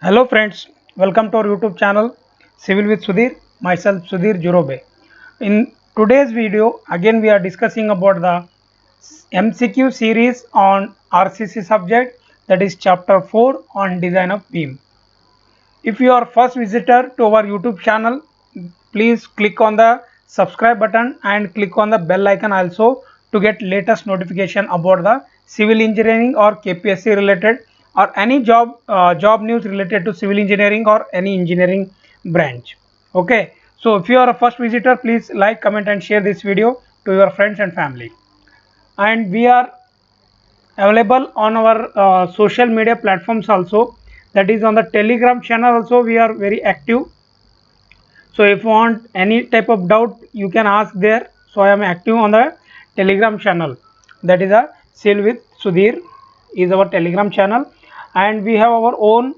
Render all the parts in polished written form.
Hello friends, welcome to our YouTube channel Civil with Sudhir, myself Sudhir Jurobe. In today's video again we are discussing about the MCQ series on RCC subject, that is chapter 4 on design of beam. If you are first visitor to our YouTube channel, please click on the subscribe button and click on the bell icon also to get latest notification about the civil engineering or KPSC related or any job news related to civil engineering or any engineering branch. Okay, so if you are a first visitor, please like, comment and share this video to your friends and family. And we are available on our social media platforms also, that is on the Telegram channel also we are very active. So if you want any type of doubt you can ask there. So I am active on the Telegram channel, that is a Civil with Sudhir is our Telegram channel. And we have our own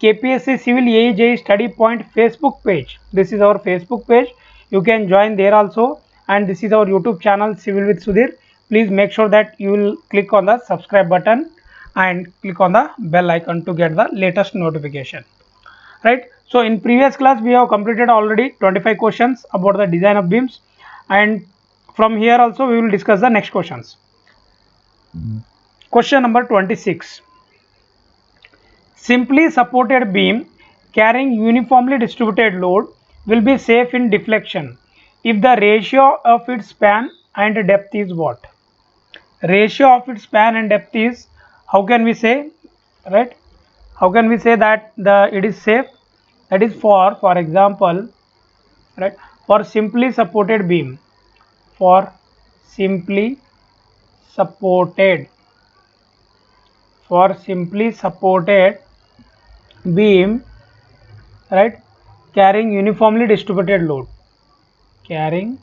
KPSC Civil AEJ Study Point Facebook page. This is our Facebook page, you can join there also. And this is our YouTube channel Civil with Sudhir. Please make sure that you will click on the subscribe button and click on the bell icon to get the latest notification, right? So in previous class we have completed already 25 questions about the design of beams, and from here also we will discuss the next questions. Question number 26. Simply supported beam carrying uniformly distributed load will be safe in deflection if the ratio of its span and depth is what? Ratio of its span and depth is, how can we say, right? How can we say that it is safe? That is for example, right, for simply supported beam, for simply supported for simply supported beam, right, carrying uniformly distributed load, carrying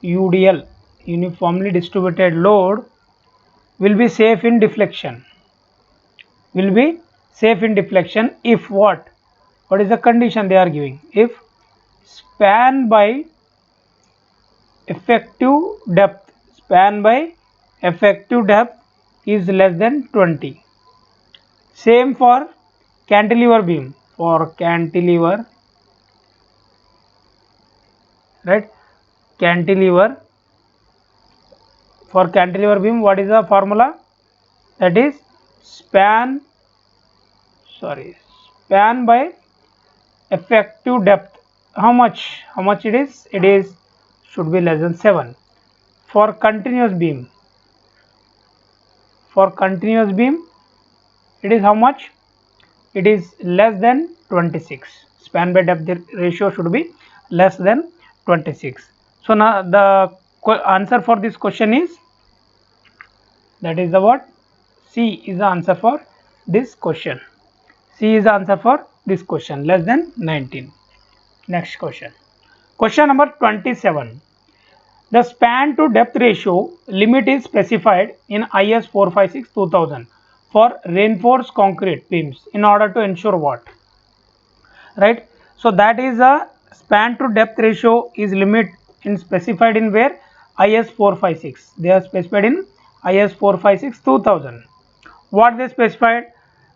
UDL, uniformly distributed load, will be safe in deflection, will be safe in deflection if what is the condition they are giving? If span by effective depth, span by effective depth is less than 20. Same for cantilever beam, for cantilever, right, cantilever, for cantilever beam what is the formula? That is span by effective depth. How much it is? It is should be less than 7. For continuous beam, it is how much? It is less than 26. Span by depth ratio should be less than 26. So now the answer for this question is, that is the what? C is the answer for this question. C is the answer for this question, less than 19. Next question. Question number 27. The span to depth ratio limit is specified in IS 456-2000 for reinforced concrete beams in order to ensure what? Right. So that is a span to depth ratio is limit in specified in where? IS 456. They are specified in IS 456-2000. What they specified?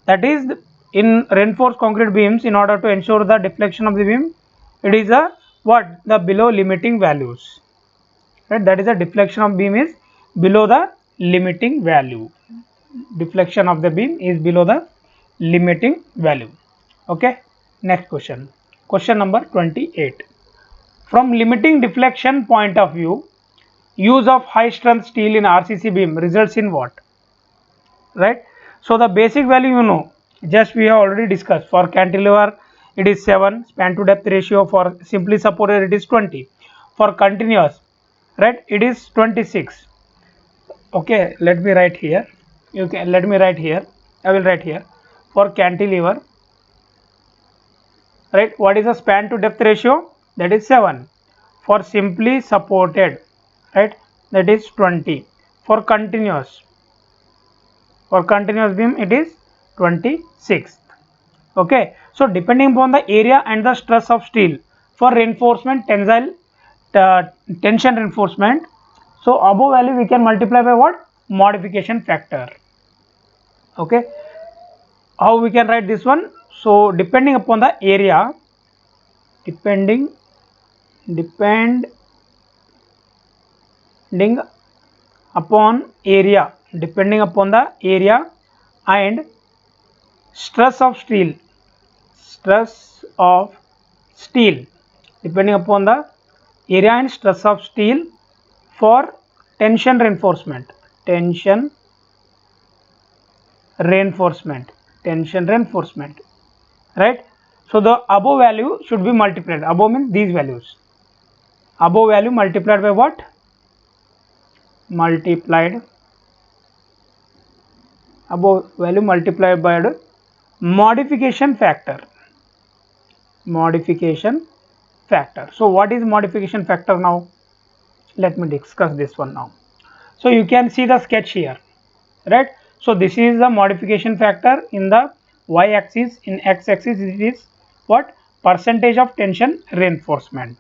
That is in reinforced concrete beams, in order to ensure the deflection of the beam, it is a what? The below limiting values. Right, that is the deflection of beam is below the limiting value. Deflection of the beam is below the limiting value. Okay, next question. Question number 28. From limiting deflection point of view, use of high strength steel in RCC beam results in what? Right. So the basic value you know, just we have already discussed. For cantilever it is 7, span to depth ratio. For simply supported it is 20. For continuous, right, it is 26. Okay, let me write here. You can let me write here. I will write here. For cantilever, right, what is the span to depth ratio? That is 7. For simply supported, right, that is 20. For continuous beam it is 26. Okay, so depending upon the area and the stress of steel, for reinforcement, tensile tension reinforcement, so above value we can multiply by what? Modification factor. Okay, how we can write this one? So depending upon the area, depending upon the area and stress of steel, depending upon the area and stress of steel for tension reinforcement, right? So the above value should be multiplied. Above means these values. Above value multiplied by what? Above value multiplied by the modification factor. So what is modification factor now? Let me discuss this one now. So you can see the sketch here, right? So this is the modification factor in the y-axis. In x-axis it is what? Percentage of tension reinforcement.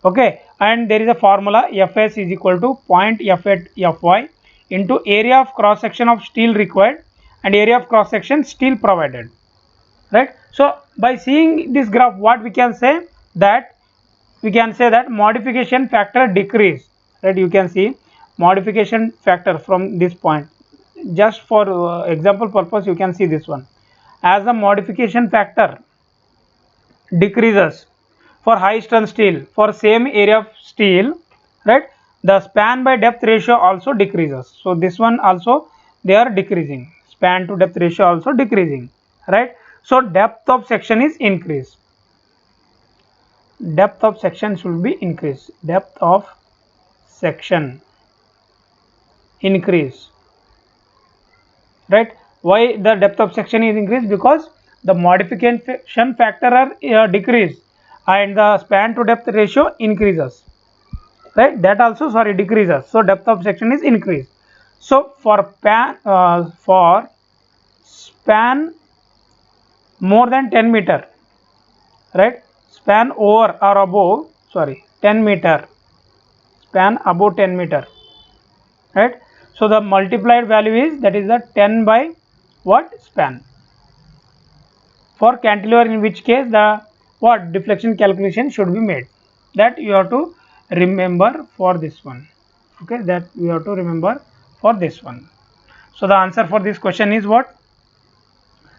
Okay, and there is a formula, Fs is equal to point F at Fy into area of cross section of steel required and area of cross section steel provided, right? So by seeing this graph, what we can say that modification factor decrease, right? You can see modification factor from this point. Just for example purpose, you can see this one. As the modification factor decreases for high strength steel for same area of steel, right, the span by depth ratio also decreases. So this one also they are decreasing, span to depth ratio also decreasing, right? So depth of section is increased, depth of section should be increased, depth of section increase, right? Why the depth of section is increased? Because the modification factor are decreased and the span to depth ratio increases, right? That also decreases, so depth of section is increased. So for span more than 10 meter, right, span over or above 10 meter, span above 10 meter, right? So the multiplied value is, that is the 10 by what? Span. For cantilever, in which case the what? Deflection calculation should be made. That you have to remember for this one. Okay, that you have to remember for this one. So the answer for this question is what?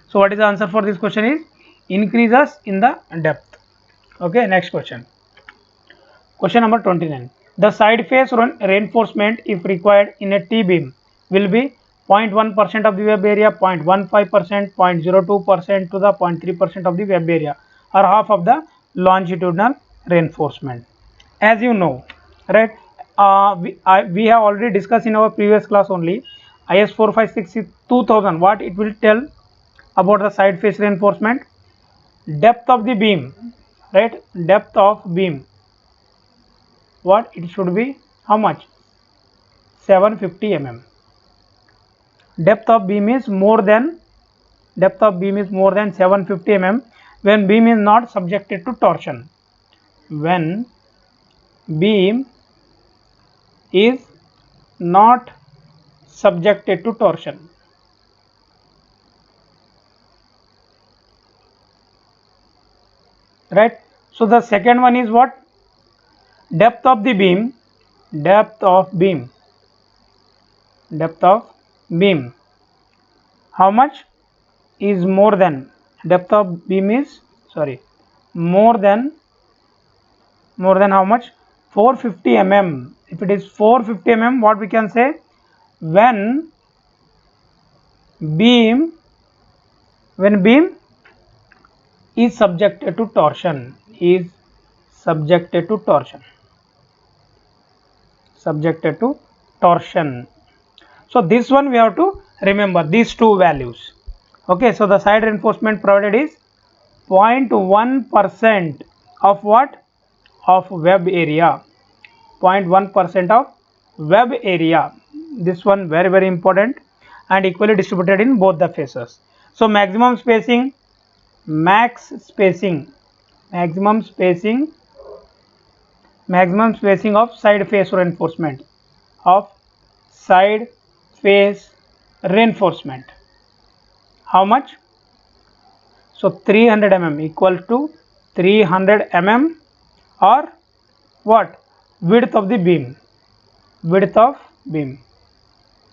So what is the answer for this question is increases in the depth. Okay, next question. Question number 29. The side face reinforcement, if required in a T-beam, will be 0.1% of the web area, 0.15%, 0.02% to the 0.3% of the web area, or half of the longitudinal reinforcement. As you know, right, we have already discussed in our previous class only, IS 456 2000, what it will tell about the side face reinforcement. Depth of the beam, right, depth of beam, what it should be, how much? 750 mm. Depth of beam is more than 750 mm when beam is not subjected to torsion. When beam is not subjected to torsion. Right. So the second one is what? Depth of the beam, how much is more than, depth of beam is more than how much? 450 mm. If it is 450 mm, what we can say? When beam is subjected to torsion, So this one we have to remember these two values. Okay, so the side reinforcement provided is 0.1% of what? Of web area, 0.1% of web area. This one very important and equally distributed in both the faces. So maximum spacing of side face reinforcement, how much? So 300 mm equal to 300 mm or what? Width of the beam. Width of beam.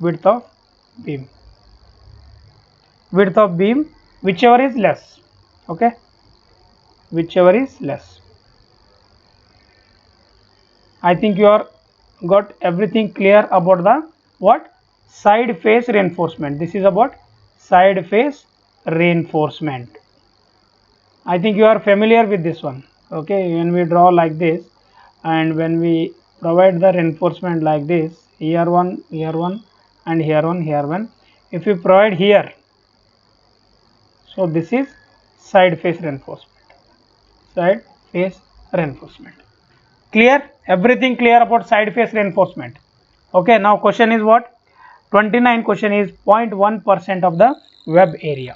Width of beam. Width of beam, whichever is less. Okay. Whichever is less. I think you are got everything clear about the what? Side face reinforcement. This is about side face reinforcement. I think you are familiar with this one. Okay, when we draw like this and when we provide the reinforcement like this, here one and here one, if we provide here, so this is side face reinforcement. Side face reinforcement. Clear? Everything clear about side face reinforcement. Okay, now question is what? 29 question is 0.1% of the web area.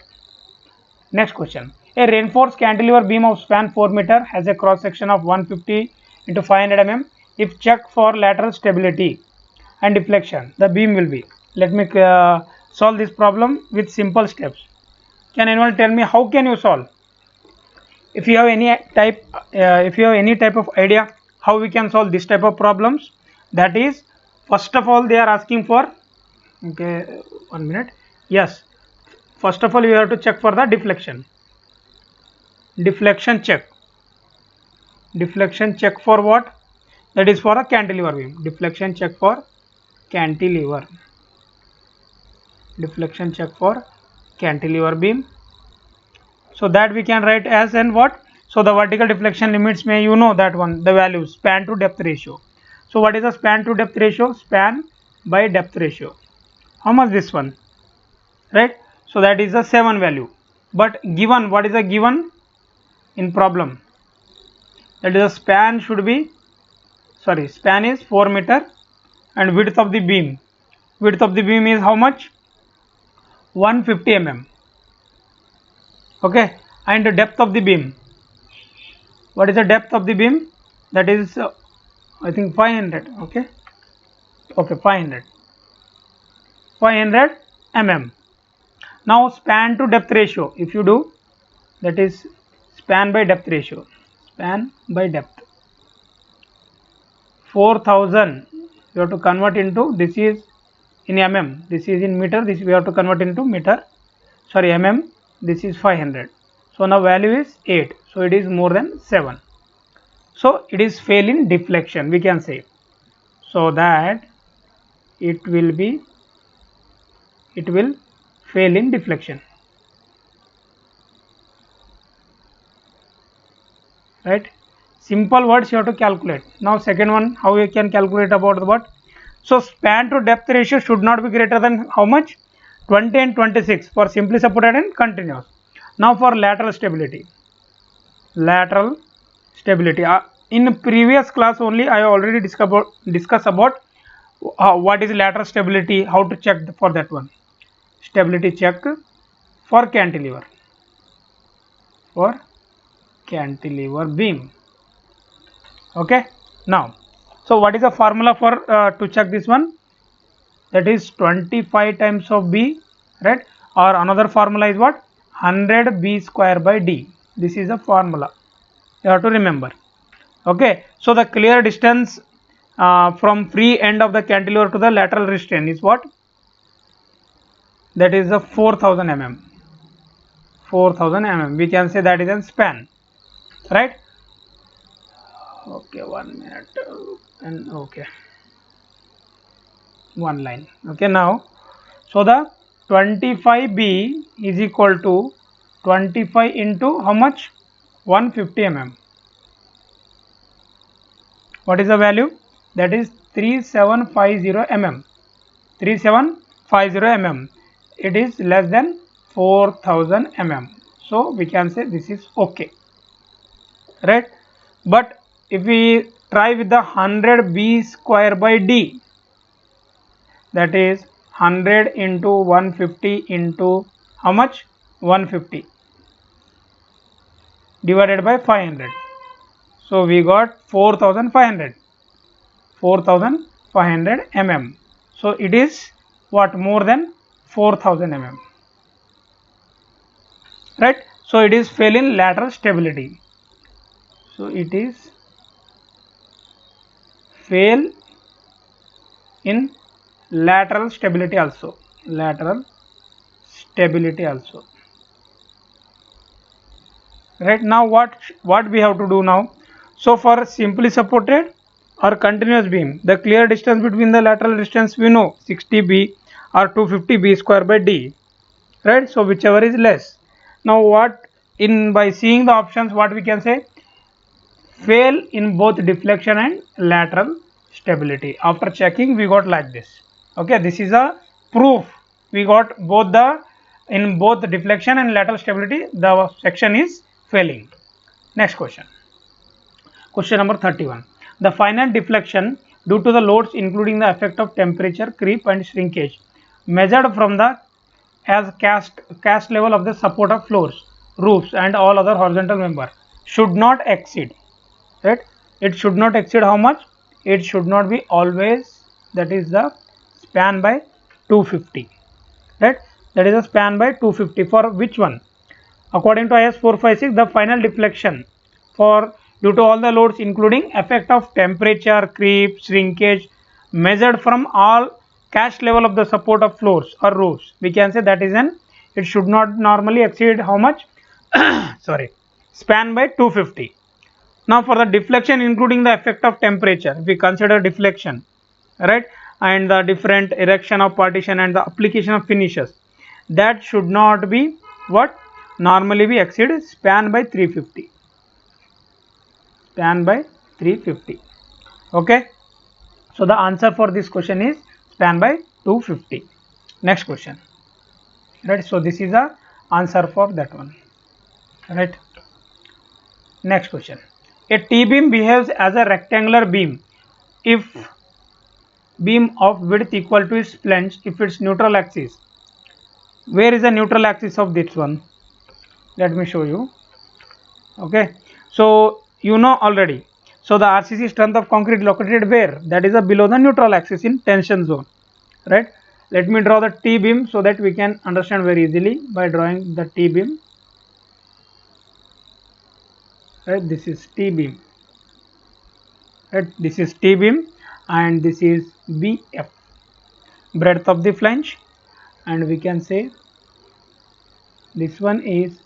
Next question. A reinforced cantilever beam of span 4 meter has a cross section of 150 into 500 mm. If checked for lateral stability and deflection, the beam will be. Let me solve this problem with simple steps. Can anyone tell me how can you solve? If you have any type of idea how we can solve this type of problems, that is, first of all they are asking for, okay, 1 minute, yes, first of all we have to check for the deflection check. Deflection check for what? That is for a cantilever beam. Deflection check for cantilever. Deflection check for cantilever beam. So that we can write as and what? So the vertical deflection limits may, you know that one, the value span to depth ratio. So what is the span to depth ratio? Span by depth ratio. How much this one? Right? So that is the 7 value. But given, what is the given in problem? That is the span should be, sorry, span is 4 meter and width of the beam. Width of the beam is how much? 150 mm. Okay, and the depth of the beam. What is the depth of the beam? That is I think 500. Okay, 500 mm. Now span to depth ratio, if you do, that is span by depth ratio. Span by depth 4000 you have to convert into, this is in mm, this is in meter, this we have to convert into meter, sorry, mm, this is 500. So now value is 8, so it is more than 7. So it is fail in deflection, we can say. So that it will fail in deflection, right? Simple words you have to calculate. Now second one, how you can calculate about the what? So span to depth ratio should not be greater than how much? 20 and 26 for simply supported and continuous. Now for lateral stability. Lateral stability. In previous class only I already discuss about what is lateral stability, how to check for that one. Stability check for cantilever. For cantilever beam. Okay. Now, so what is the formula for to check this one? That is 25 times of B, right? Or another formula is what? 100 B square by D. This is the formula you have to remember. Okay, so the clear distance from free end of the cantilever to the lateral restraint is what? That is the 4000 mm. 4000 mm. We can say that is a span, right? Okay, 1 minute and okay, one line. Okay, now so the 25B is equal to 25 into how much? 150 mm. What is the value? That is 3750 mm. 3750 mm. It is less than 4000 mm. So we can say this is okay, right? But if we try with the 100 B square by D, that is 100 into 150 into how much? 150 divided by 500. So we got 4500 mm. So it is what? More than 4000 mm, right? So So it is fail in lateral stability. So it is fail in lateral stability also. Lateral stability also. Right, now what we have to do now? So for simply supported or continuous beam, the clear distance between the lateral distance we know 60b or 250b square by d, right? So whichever is less. Now what, in by seeing the options, what we can say? Fail in both deflection and lateral stability. After checking we got like this. Okay, this is a proof we got both the, in both the deflection and lateral stability the section is failing. Next question. Question number 31. The final deflection due to the loads including the effect of temperature, creep and shrinkage measured from the as cast level of the support of floors, roofs and all other horizontal member should not exceed, right? It should not exceed how much? It should not be always, that is the span by 250, right? That is a span by 250 for which one? According to IS 456, the final deflection for due to all the loads including effect of temperature, creep, shrinkage measured from all cast level of the support of floors or roofs, we can say that is an, it should not normally exceed how much? Sorry, span by 250. Now for the deflection including the effect of temperature, if we consider deflection, right, and the different erection of partition and the application of finishes, that should not be what? Normally we exceed span by 350. Span by 350. Okay. So the answer for this question is span by 250. Next question. Right. So this is the answer for that one. Right. Next question. A T-beam behaves as a rectangular beam if beam of width equal to its flange if its neutral axis. Where is the neutral axis of this one? Let me show you. Okay, so you know already. So the RCC strength of concrete located where? That is below the neutral axis in tension zone, right? Let me draw the T-beam so that we can understand very easily by drawing the T-beam. Right, this is T-beam. Right, this is T-beam and this is BF, breadth of the flange, and we can say this one is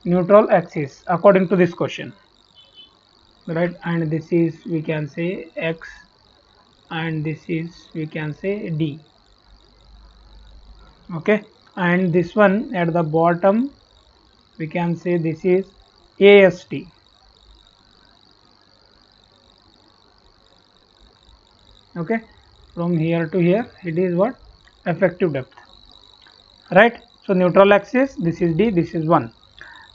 neutral axis according to this question, right? And this is, we can say, X, and this is, we can say, D. Okay, and this one at the bottom we can say this is AST. Okay, from here to here it is what? Effective depth, right? So neutral axis, this is D, this is 1.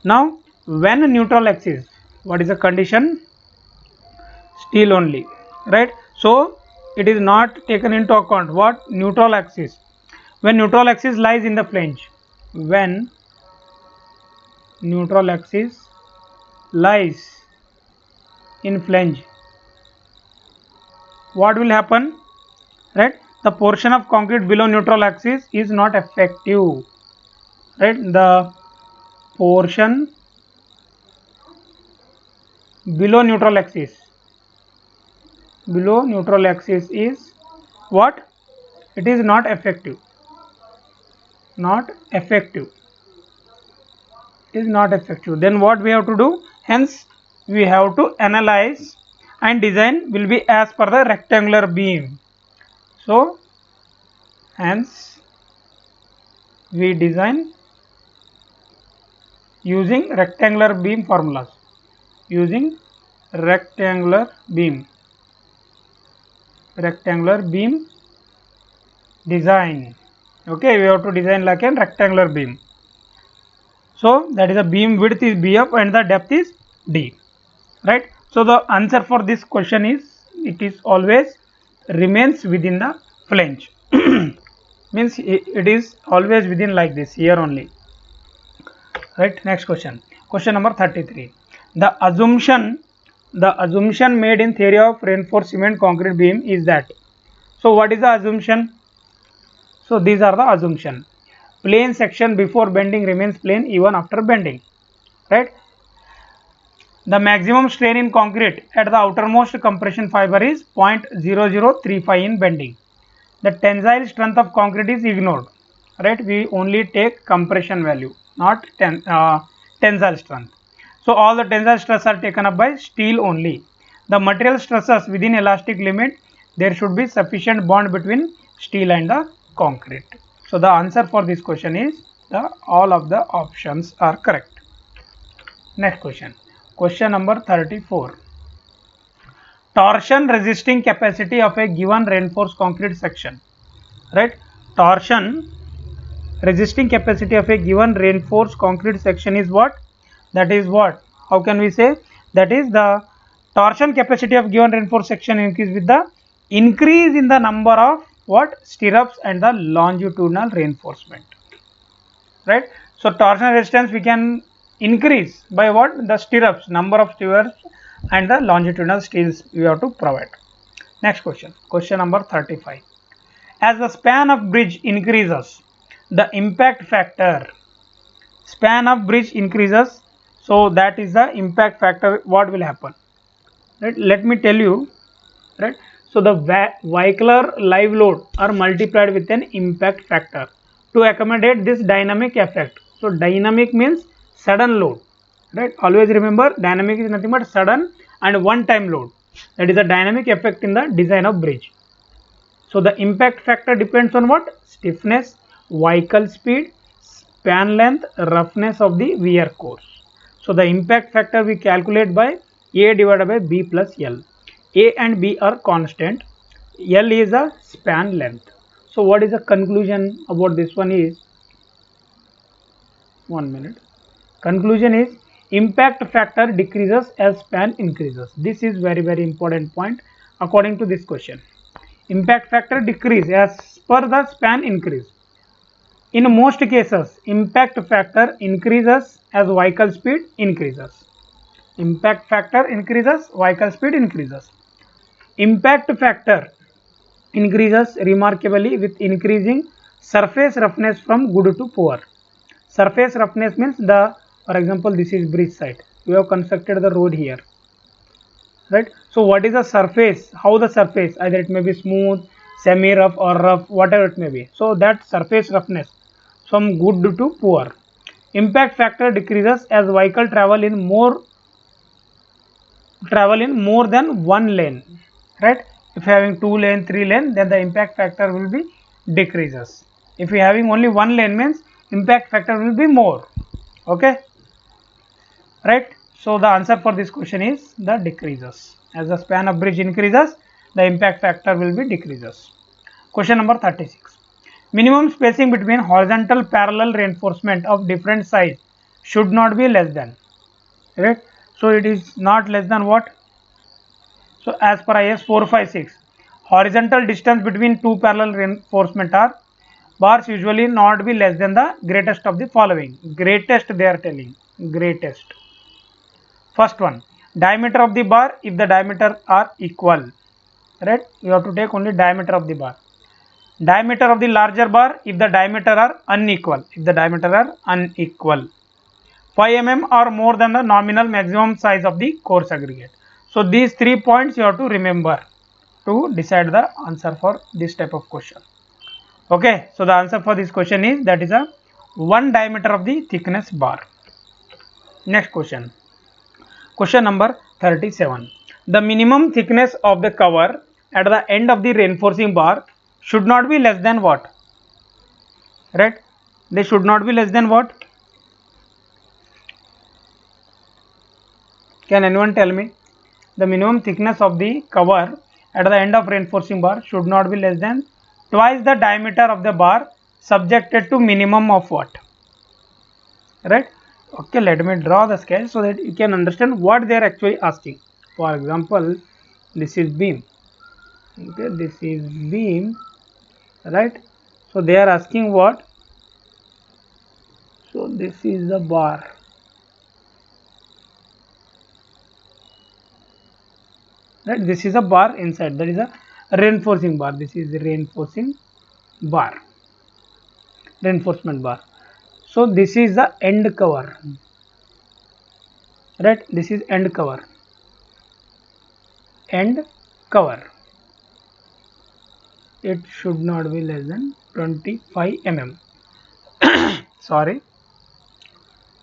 Now when neutral axis, what is the condition? Steel only, right? So it is not taken into account what? Neutral axis. When neutral axis lies in the flange, when neutral axis lies in flange, what will happen? Right, the portion of concrete below neutral axis is not effective, right? The portion below neutral axis is what? It is not effective. Not effective. It is not effective. Then what we have to do? Hence we have to analyze and design will be as per the rectangular beam. So hence we design using rectangular beam formulas. Using rectangular beam design. Okay, we have to design like a rectangular beam. So that is the beam width is BF and the depth is D, right? So the answer for this question is, it is always remains within the flange. Means it is always within like this, here only, right? Next question. Question number 33. The assumption made in theory of reinforced cement concrete beam is that. So what is the assumption? So these are the assumption. Plane section before bending remains plane even after bending. right? The maximum strain in concrete at the outermost compression fiber is 0.0035 in bending. The tensile strength of concrete is ignored, right? We only take compression value, not tensile strength. So all the tensile stress are taken up by steel only. The material stresses within elastic limit, there should be sufficient bond between steel and the concrete. So the answer for this question is all of the options are correct. Next question. Question number 34. Torsion resisting capacity of a given reinforced concrete section. Right? Torsion resisting capacity of a given reinforced concrete section is what? That is what? How can we say? That is the torsion capacity of given reinforced section increase with the increase in the number of what? Stirrups and the longitudinal reinforcement. Right? So torsion resistance we can increase by what? The stirrups, number of stirrups and the longitudinal steels we have to provide. Next question. Question number 35. As the span of bridge increases, the impact factor, span of bridge increases, so that is the impact factor. What will happen? Right? Let me tell you. Right? So the vehicular live load are multiplied with an impact factor to accommodate this dynamic effect. So dynamic means sudden load. Right? Always remember, dynamic is nothing but sudden and one time load. That is a dynamic effect in the design of bridge. So the impact factor depends on what? Stiffness, vehicle speed, span length, roughness of the wear course. So the impact factor we calculate by A divided by B plus L. A and B are constant. L is a span length. So what is the conclusion about this one is, 1 minute. Conclusion is impact factor decreases as span increases. This is very important point according to this question. Impact factor decrease as per the span increase. In most cases, impact factor increases as vehicle speed increases. Impact factor increases, vehicle speed increases. Impact factor increases remarkably with increasing surface roughness from good to poor. Surface roughness means for example, this is bridge site. We have constructed the road here. Right? So what is the surface? How the surface? Either it may be smooth, semi rough or rough, whatever it may be. So that surface roughness from good to poor. Impact factor decreases as vehicle travel in more than one lane. Right? If you are having 2 lane, 3 lane, then the impact factor will be decreases. If you are having only 1 lane means impact factor will be more. Okay? Right? So the answer for this question is the decreases. As the span of bridge increases, the impact factor will be decreases. Question number 36. Minimum spacing between horizontal parallel reinforcement of different size should not be less than. Right? So it is not less than what? So as per IS 456, horizontal distance between two parallel reinforcement are bars usually not be less than the greatest of the following. Greatest they are telling. Greatest. First one, diameter of the bar if the diameter are equal. Right? You have to take only diameter of the bar. Diameter of the larger bar if the diameter are unequal. If the diameter are unequal. 5 mm or more than the nominal maximum size of the coarse aggregate. So these 3 points you have to remember to decide the answer for this type of question. Okay, so the answer for this question is that is a 1 diameter of the thickness bar. Next question. Question number 37. The minimum thickness of the cover at the end of the reinforcing bar should not be less than what? Right? They should not be less than what? Can anyone tell me? The minimum thickness of the cover at the end of reinforcing bar should not be less than twice the diameter of the bar subjected to minimum of what? Right? Okay, let me draw the sketch so that you can understand what they are actually asking. For example, this is beam. Okay, this is beam. Right? So they are asking what? So this is the bar. Right? This is a bar inside. That is a reinforcing bar. This is the reinforcing bar. Reinforcement bar. So this is the end cover. right? This is end cover. End cover, it should not be less than 25 mm. Sorry,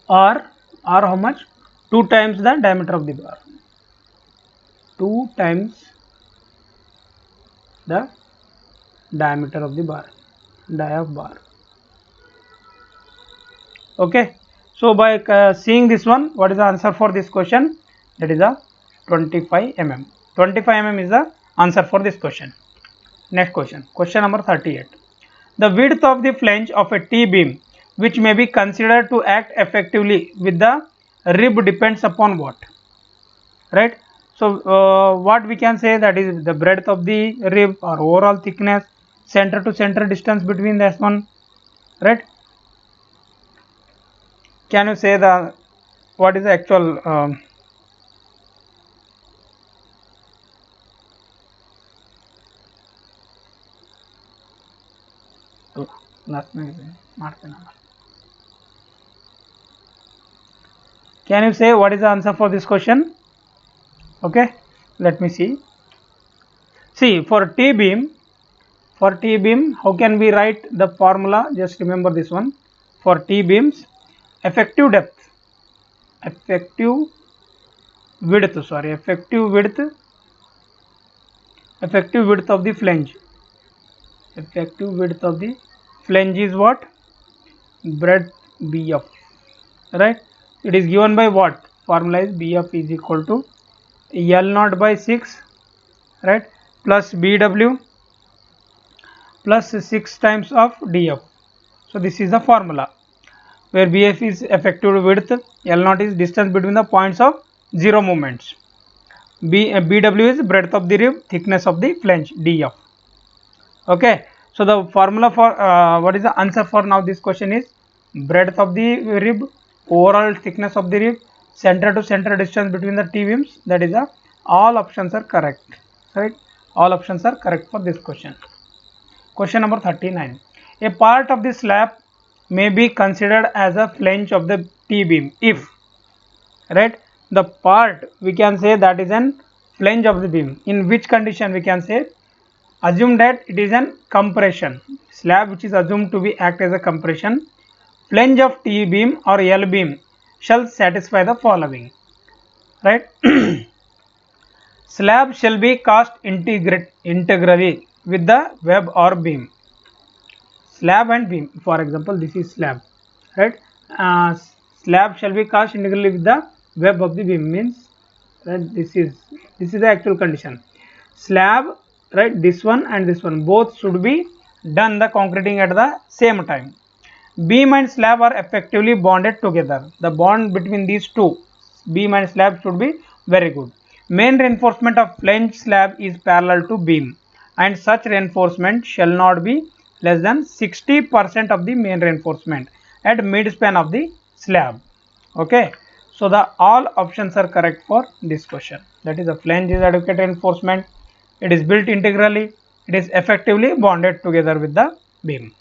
or how much? 2 times the diameter of the bar. 2 times the diameter of the bar, dia of bar. Okay, so by seeing this one, what is the answer for this question? That is a 25 mm. 25 mm is the answer for this question. Next question, question number 38. The width of the flange of a T-beam which may be considered to act effectively with the rib depends upon what? Right? So what we can say, that is the breadth of the rib or overall thickness, center to center distance between this one, right? Can you say the what is the actual can you say what is the answer for this question? Okay, let me see. See, for T-beam, how can we write the formula? Just remember this one. For T-beams, effective depth, effective width of the flange. Effective width of the flange is what? Breadth BF, right? It is given by what? Formula is BF is equal to L0 by 6, right, plus BW plus 6 times of DF. So this is the formula, where BF is effective width, L0 is distance between the points of zero movements, BW is breadth of the rib, thickness of the flange, DF. Okay, so the formula for what is the answer for now this question is breadth of the rib, overall thickness of the rib, center to center distance between the T beams. That is a all options are correct, right? All options are correct for this question. Question number 39. A part of the slab may be considered as a flange of the T beam if, right, the part we can say that is an flange of the beam. In which condition we can say? Assume that it is an compression slab which is assumed to be act as a compression. Flange of T beam or L beam shall satisfy the following, right? Slab shall be cast integrally with the web or beam. Slab and beam, for example, this is slab, right? Slab shall be cast integrally with the web of the beam, means that this is the actual condition. Slab, right, this one and this one both should be done the concreting at the same time. Beam and slab are effectively bonded together. The bond between these two, beam and slab, should be very good. Main reinforcement of flange slab is parallel to beam, and such reinforcement shall not be less than 60% of the main reinforcement at midspan of the slab. Okay, so the all options are correct for this question. That is, the flange is adequate reinforcement, it is built integrally, it is effectively bonded together with the beam.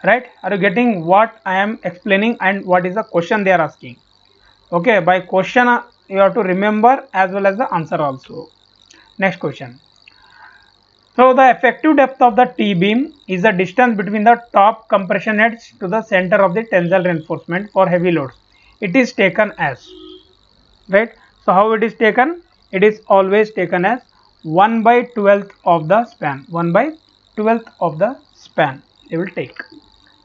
Right? Are you getting what I am explaining and what is the question they are asking? Okay, by question you have to remember as well as the answer also. Next question. So the effective depth of the T-beam is the distance between the top compression edge to the center of the tensile reinforcement for heavy loads. It is taken as, right? So how it is taken? It is always taken as 1 by 12th of the span. 1 by 12th of the span they will take.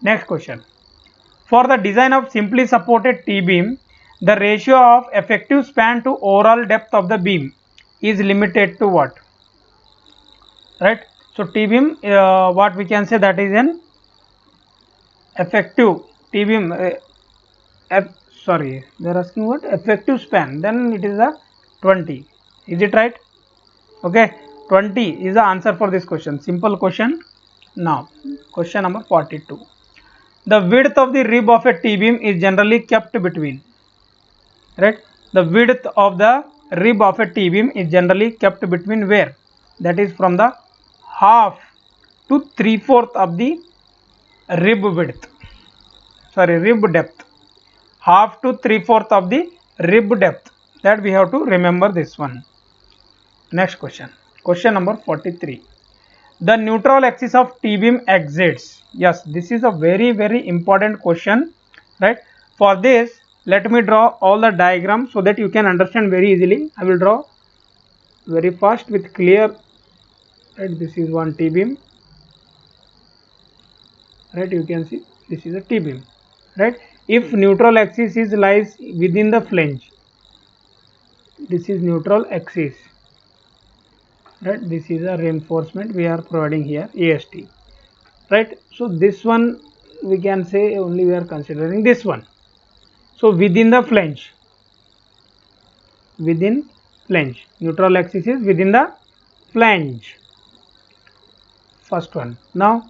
Next question. For the design of simply supported T-beam, the ratio of effective span to overall depth of the beam is limited to what? Right? So T-beam, what we can say, that is an effective T-beam. Sorry, they are asking what? Effective span. Then it is a 20. Is it right? Okay, 20 is the answer for this question. Simple question. Now, question number 42. The width of the rib of a T-beam is generally kept between, right? The width of the rib of a T-beam is generally kept between where? That is from the half to 3/4 of the rib width, sorry, rib depth. Half to 3/4 of the rib depth, that we have to remember this one. Next question, question number 43. The neutral axis of T-beam exits. Yes, this is a very important question, right? For this, let me draw all the diagrams so that you can understand very easily. I will draw very fast with clear, right? This is one T-beam, right? You can see this is a T-beam, right? If neutral axis is lies within the flange, this is neutral axis, right? This is a reinforcement we are providing here, AST, right? So this one we can say only we are considering this one. So within the flange, neutral axis is within the flange, first one. Now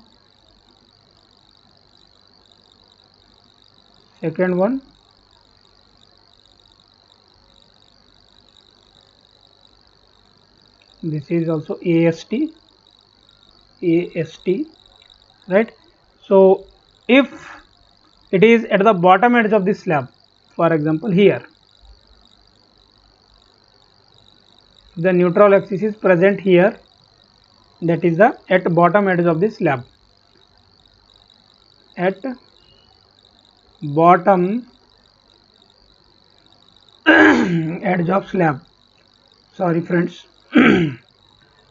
second one, this is also AST, right? So if it is at the bottom edge of the slab, for example here, the neutral axis is present here, that is the at bottom edge of the slab, at bottom edge of slab. Sorry friends,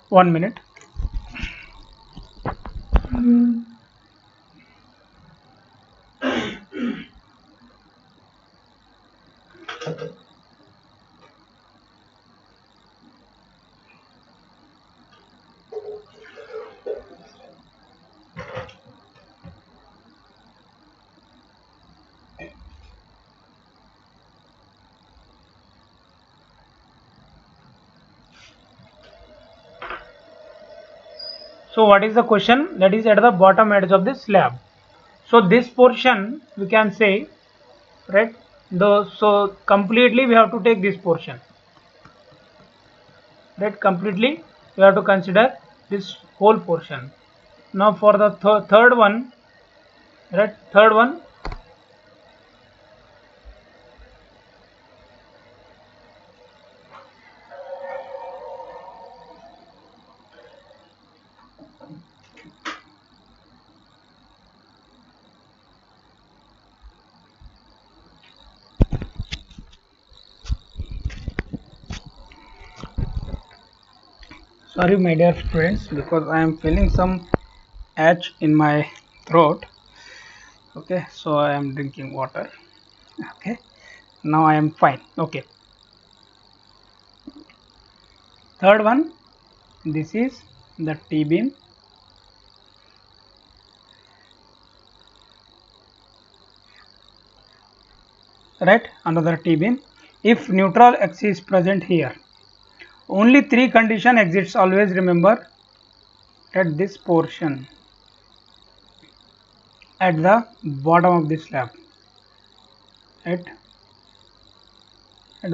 1 minute. So what is the question? That is at the bottom edge of the slab. So this portion we can say, right? So completely we have to take this portion, right? Completely we have to consider this whole portion. Now for the third one, right? Third one, sorry my dear students, because I am feeling some itch in my throat. Okay, so I am drinking water. Okay, now I am fine. Okay, third one, this is the T-beam, right? Another T-beam. If neutral axis is present here, only three condition exists, always remember, at this portion, at the bottom of the slab, at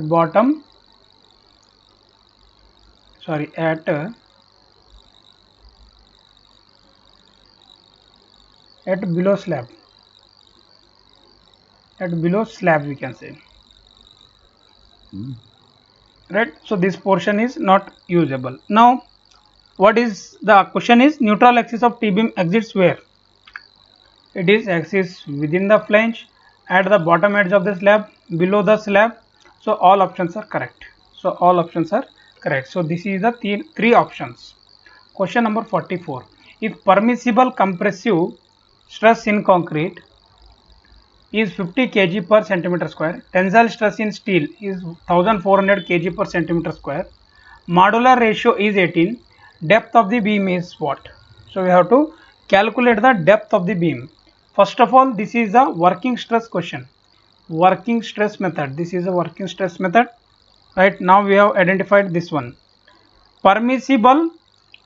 bottom, sorry, at below slab, at below slab we can say, right? So this portion is not usable. Now what is the question is, neutral axis of T-beam exits where? It is axis within the flange, at the bottom edge of the slab, below the slab. So all options are correct. So all options are correct. So this is the three options. Question number 44. If permissible compressive stress in concrete is 50 kg per centimeter square, tensile stress in steel is 1400 kg per centimeter square, modular ratio is 18, depth of the beam is what? So we have to calculate the depth of the beam. First of all, this is a working stress question, working stress method. This is a working stress method, right? Now we have identified this one, permissible,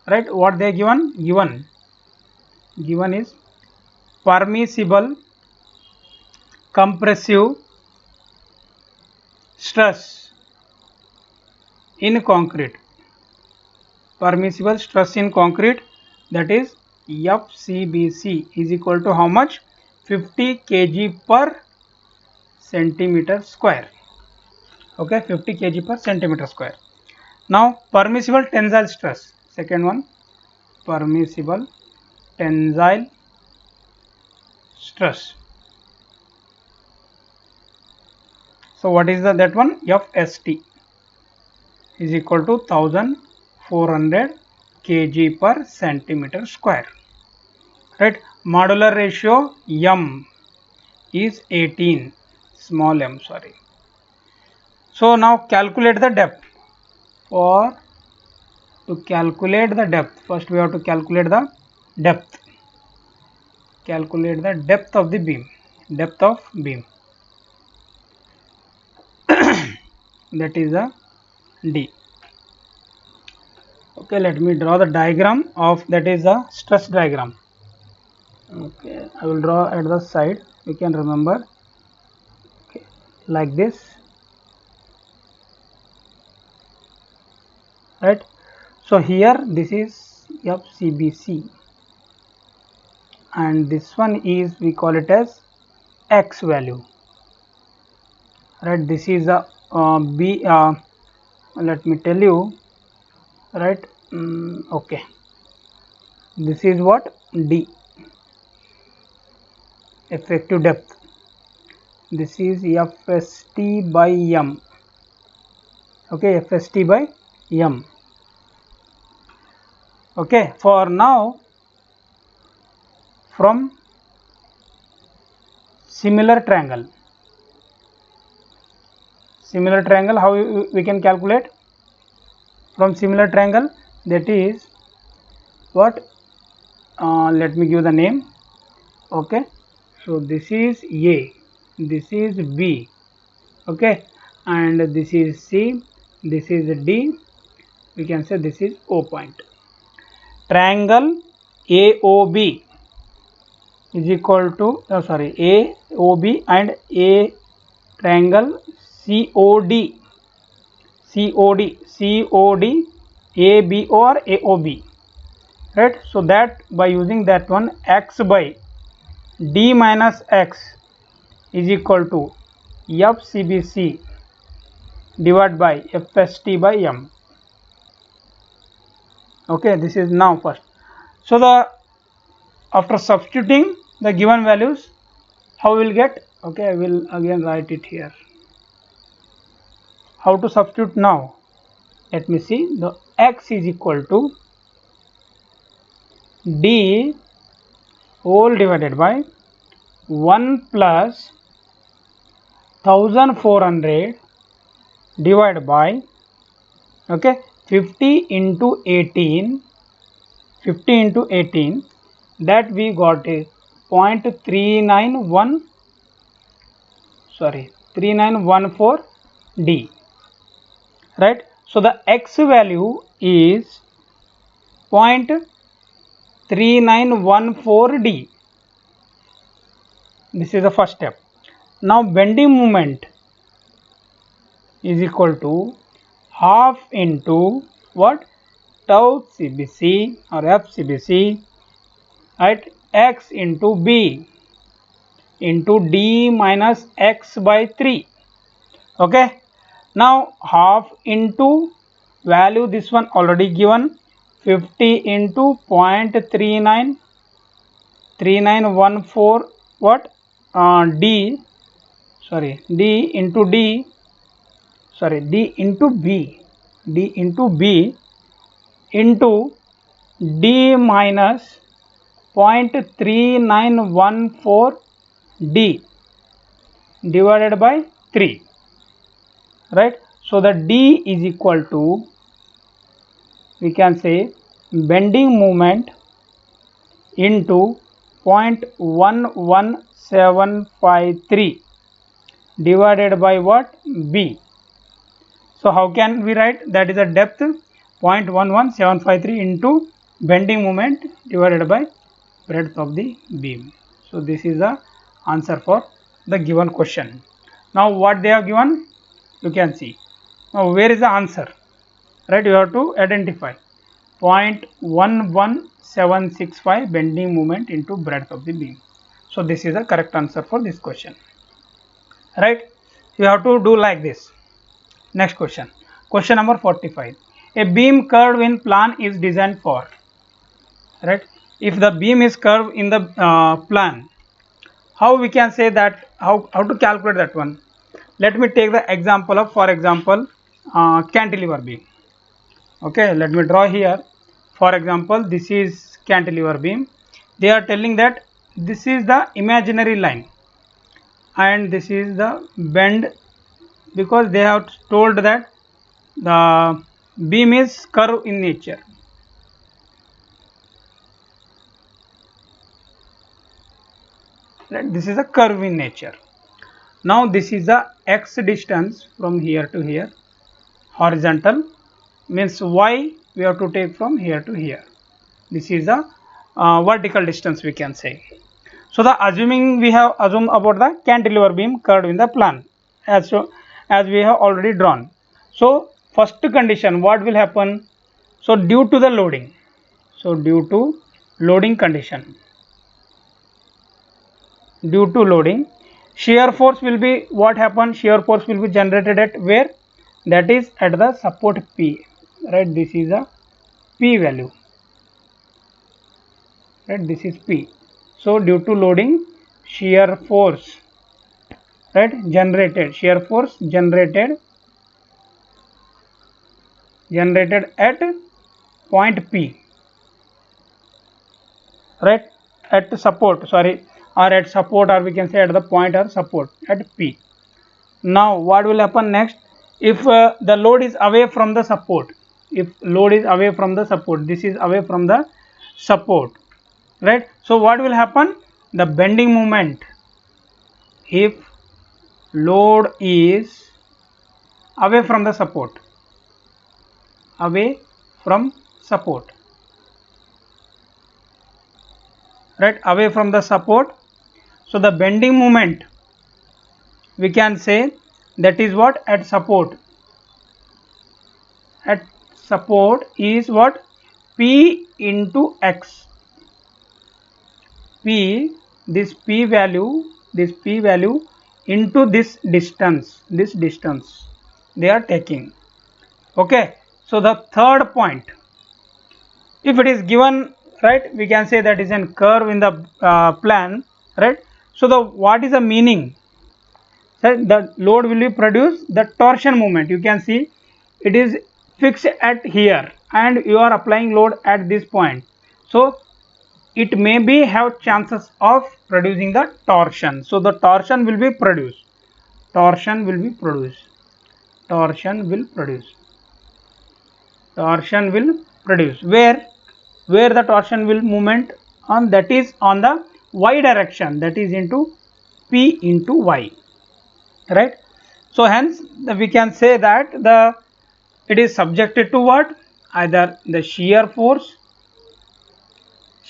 right? What they given is permissible compressive stress in concrete, permissible stress in concrete, that is FCBC, is equal to how much? 50 kg per centimeter square. Okay, 50 kg per centimeter square. Now permissible tensile stress, second one, permissible tensile stress. So what is that one? FST is equal to 1400 kg per centimeter square. Right, modular ratio M is 18, small m, sorry. So now calculate the depth. For to calculate the depth, first we have to calculate the depth. Calculate the depth of the beam. Depth of beam. That is a D. Okay, let me draw the diagram of, that is a stress diagram. Okay, I will draw at the side. You can remember. Okay, like this. Right. So here this is FCBC, and this one is, we call it as X value. Right. This is a B. Let me tell you. Right. Okay. This is what? D, effective depth. This is FST by M. Okay, FST by M. Okay, for now, from similar triangle, how we can calculate? From similar triangle, that is what? Let me give the name. Okay, so this is A, this is B, okay, and this is C, this is D, we can say this is O point. Triangle AOB is equal to AOB and A triangle COD, ABO or AOB, right? So that by using that one, X by D minus X is equal to FCBC divided by FST by M. Okay, this is now first. So the after substituting the given values, how we will get? Okay, I will again write it here. How to substitute now? Let me see. The X is equal to D whole divided by 1 plus 1400 divided by, okay, 50 into 18, that we got a 3914 D, right? So the X value is 0.3914 D. This is the first step. Now bending moment is equal to half into what? Tau CBC or FCBC at X into B into D minus X by 3. Okay. Now half into value, this one already given, 50 into 0.3914 what? D into B into D minus 0.3914 D divided by 3, right? So the D is equal to, we can say, bending moment into 0.11753 divided by what? B. So how can we write? That is a depth 0.11753 into bending moment divided by breadth of the beam. So this is the answer for the given question. Now what they have given, you can see. Now where is the answer? Right, you have to identify 0.11765 bending moment into breadth of the beam. So this is the correct answer for this question. Right, you have to do like this. Next question. Question number 45. A beam curved in plan is designed for, right? If the beam is curved in the plan, how we can say that, how to calculate that one? Let me take the example of, for example, cantilever beam. Okay, let me draw here. For example, this is cantilever beam. They are telling that this is the imaginary line and this is the bend, because they have told that the beam is curve in nature. Right? This is a curve in nature. Now this is the x distance from here to here. Horizontal means y we have to take from here to here. This is the vertical distance we can say. So the assuming we have assumed about the cantilever beam curved in the plan as we have already drawn. So first condition, what will happen? So due to the loading, so due to loading condition, due to loading, shear force will be, what happens, shear force will be generated at where? That is at the support P, right? This is a P value, right? This is P. So due to loading, shear force, right, generated, shear force generated at point P, right, at support, sorry, or at support, or we can say at the point or support at P. Now what will happen next? If the load is away from the support, if load is away from the support, this is away from the support, right? So what will happen? The bending moment, if load is away from the support, away from support, right, away from the support, so the bending moment we can say that is what? At support, at support is what? P into x. P, this P value into this distance they are taking. Okay, so the third point, if it is given, right, we can say that is a curve in the plan, right? So the what is the meaning? So the load will be produced, the torsion moment, you can see it is fixed at here and you are applying load at this point, so it may be have chances of producing the torsion. So the torsion will be produced, torsion will produce, where the torsion will movement on, that is on the y direction, that is into P into y, right? So hence we can say that it is subjected to what? Either the shear force,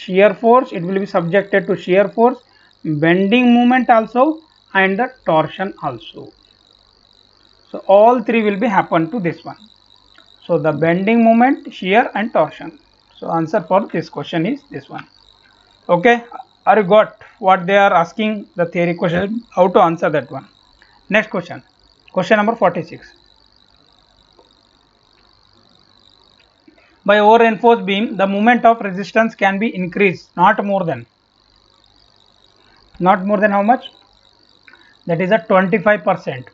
it will be subjected to shear force, bending moment also, and the torsion also. So all three will be happen to this one. So the bending moment, shear and torsion. So answer for this question is this one. Okay, are you got what they are asking, the theory question, how to answer that one? Next question, question number 46. By over reinforced beam, the moment of resistance can be increased not more than how much? That is a 25%.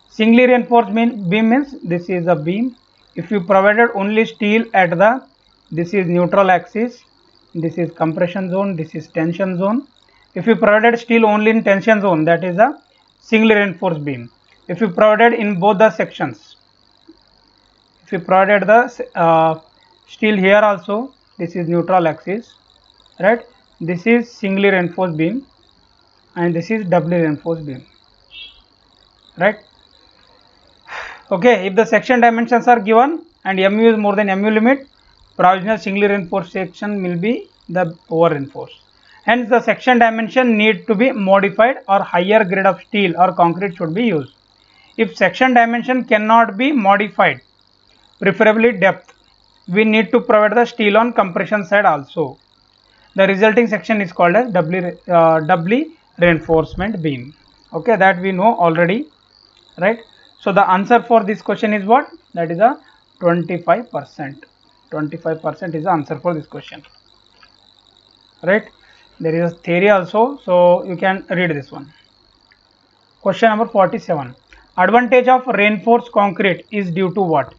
Singly reinforced beam means this is a beam. If you provided only steel at the, this is neutral axis, this is compression zone, this is tension zone. If you provided steel only in tension zone, that is a singly reinforced beam. If you provided in both the sections, if you provided the steel here also, this is neutral axis, right, this is singly reinforced beam and this is doubly reinforced beam, right? Okay, if the section dimensions are given and mu is more than mu limit, provisional singly reinforced section will be the over reinforced. Hence the section dimension need to be modified or higher grade of steel or concrete should be used. If section dimension cannot be modified, preferably depth, we need to provide the steel on compression side also. The resulting section is called as doubly reinforcement beam. Okay, that we know already, right? So the answer for this question is what? That is a 25%. 25% is the answer for this question, right? There is a theory also, so you can read this one. Question number 47. Advantage of reinforced concrete is due to what?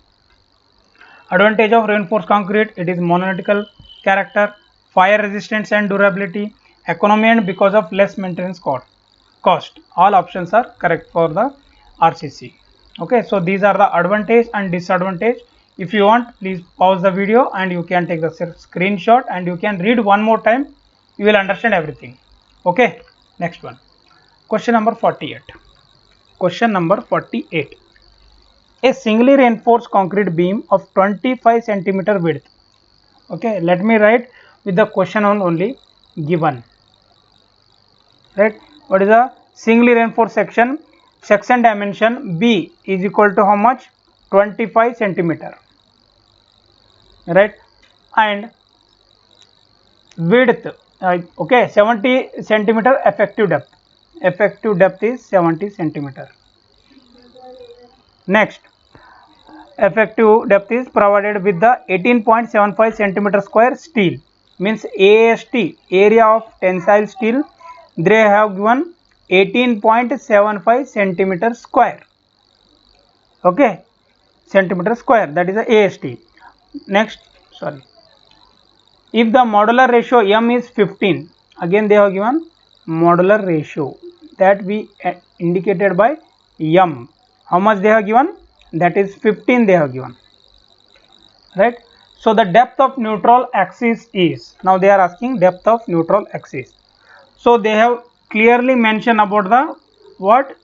Advantage of reinforced concrete, it is monolithical character, fire resistance and durability, economy, and because of less maintenance cost. All options are correct for the RCC. Okay, so these are the advantage and disadvantage. If you want, please pause the video and you can take the screenshot and you can read one more time. You will understand everything. Okay, next one. Question number 48. Question number 48. A singly reinforced concrete beam of 25 centimeter width. Okay, let me write with the question on only given. Right, what is a singly reinforced section? Section dimension B is equal to how much? 25 centimeter. Right, and width, okay, 70 centimeter effective depth. Effective depth is 70 centimeter. Next, effective depth is provided with the 18.75 centimeter square steel, means AST, area of tensile steel. They have given 18.75 centimeter square. Okay, centimeter square, that is the AST. Next, sorry, if the modular ratio M is 15, again they have given modular ratio, that we indicated by M. How much they have given? That is 15 they have given, right? So the depth of neutral axis is, now they are asking depth of neutral axis. So they have clearly mentioned about the what?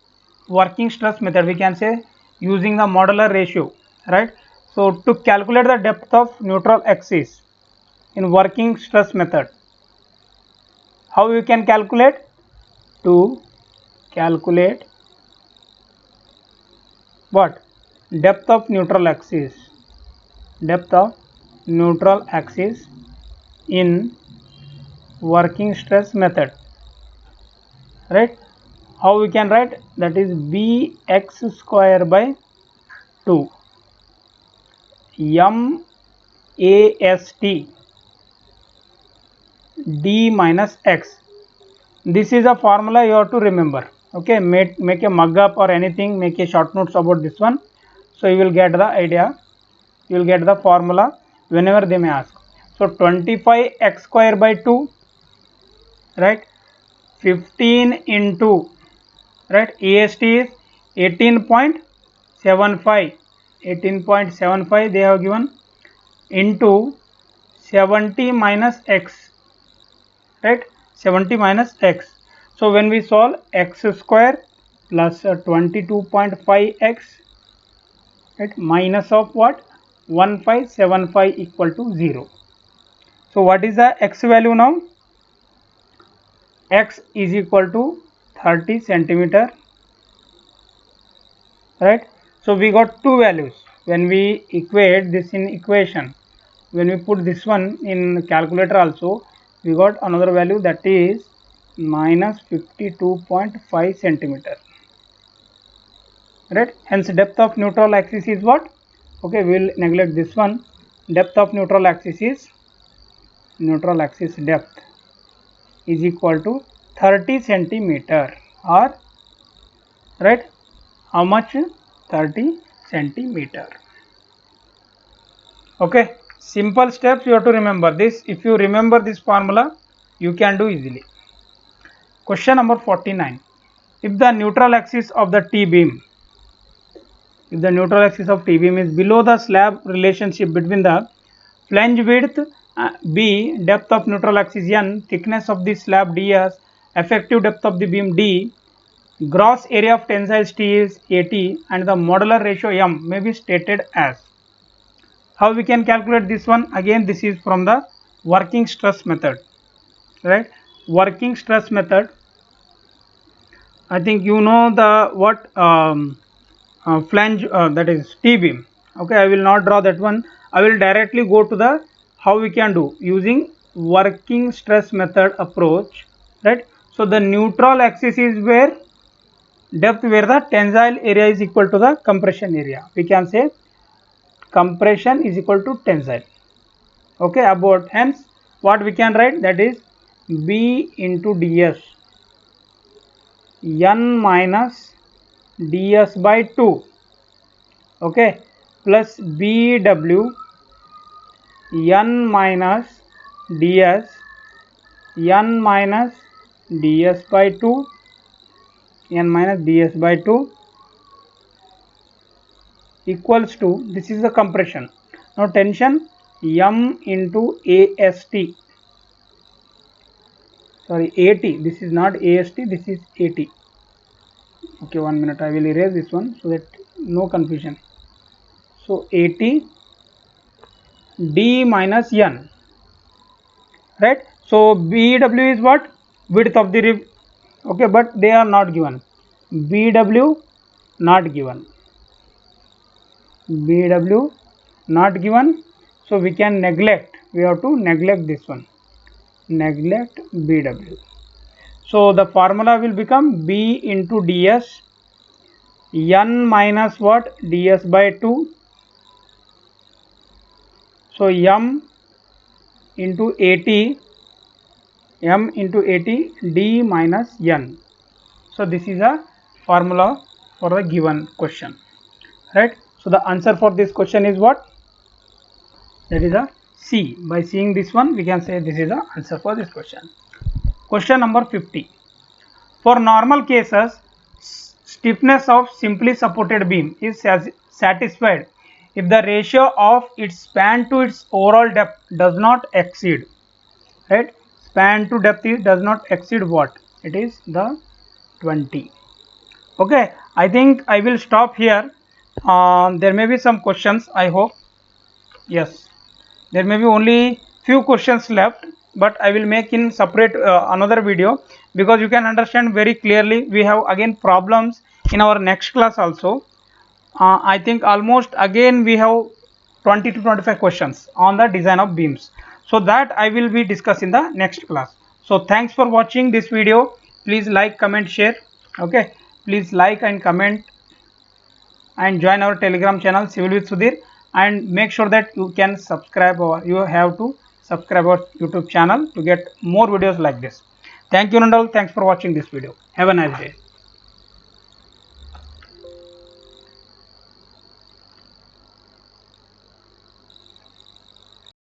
Working stress method, we can say using the modular ratio, right? So to calculate the depth of neutral axis in working stress method, how you can calculate? To calculate what? Depth of neutral axis, depth of neutral axis in working stress method, right? How we can write? That is bx square by 2 MAST d minus x. This is a formula you have to remember. Okay, make a mug up or anything, make a short notes about this one, so you will get the idea, you will get the formula whenever they may ask. So 25x square by 2, right? 15 into, right, AST is 18.75, 18.75 they have given, into 70 minus x, right, 70 minus x. So when we solve, x square plus 22.5x, right, minus of what? 1575 equal to 0. So what is the x value now? X is equal to 30 centimeter, right? So we got two values. When we equate this in equation, when we put this one in calculator also, we got another value, that is minus 52.5 centimeter, right? Hence depth of neutral axis is what? Okay, we will neglect this one. Depth of neutral axis is, neutral axis depth is equal to 30 centimeter, or right, how much? 30 centimeter. Okay, simple steps you have to remember this. If you remember this formula, you can do easily. Question number 49. If the neutral axis of the T-beam, if the neutral axis of T-beam is below the slab relationship between the flange width B, depth of neutral axis N, thickness of the slab ds, effective depth of the beam D, gross area of tensile steel is 80, and the modular ratio M may be stated as. How we can calculate this one? Again, this is from the working stress method, right? Working stress method, I think you know the what flange, that is T-beam. Okay, I will not draw that one. I will directly go to the how we can do using working stress method approach, right? So the neutral axis is where? depth where the tensile area is equal to the compression area. We can say compression is equal to tensile. Okay, about hence what we can write, that is B into ds n minus ds by 2, okay, plus Bw n minus ds n minus ds by 2 n minus ds by 2 equals to, this is the compression. Now tension m into ast, sorry, at, this is not ast, this is at. Okay, 1 minute, I will erase this one so that no confusion. So at d minus n, right? So Bw is what? Width of the rib, okay, but they are not given. Bw not given, Bw not given, so we can neglect, we have to neglect this one, neglect Bw. So the formula will become B into ds n minus what? ds by 2, so m into at d minus n. So this is a formula for the given question, right? So the answer for this question is what? That is a C. By seeing this one, we can say this is the answer for this question. Question number 50. For normal cases, stiffness of simply supported beam is satisfied if the ratio of its span to its overall depth does not exceed, right? Span to depth does not exceed what? It is the 20. Okay, I think I will stop here. There may be some questions, I hope. Yes, there may be only few questions left, but I will make in separate another video, because you can understand very clearly. We have again problems in our next class also. I think almost again we have 20 to 25 questions on the design of beams, so that I will be discussing the next class. So thanks for watching this video. Please like, comment, share. Okay, please like and comment and join our Telegram channel Civil with Sudhir, and make sure that you can subscribe, or you have to subscribe our YouTube channel to get more videos like this. Thank you, Nandal. Thanks for watching this video. Have a nice day.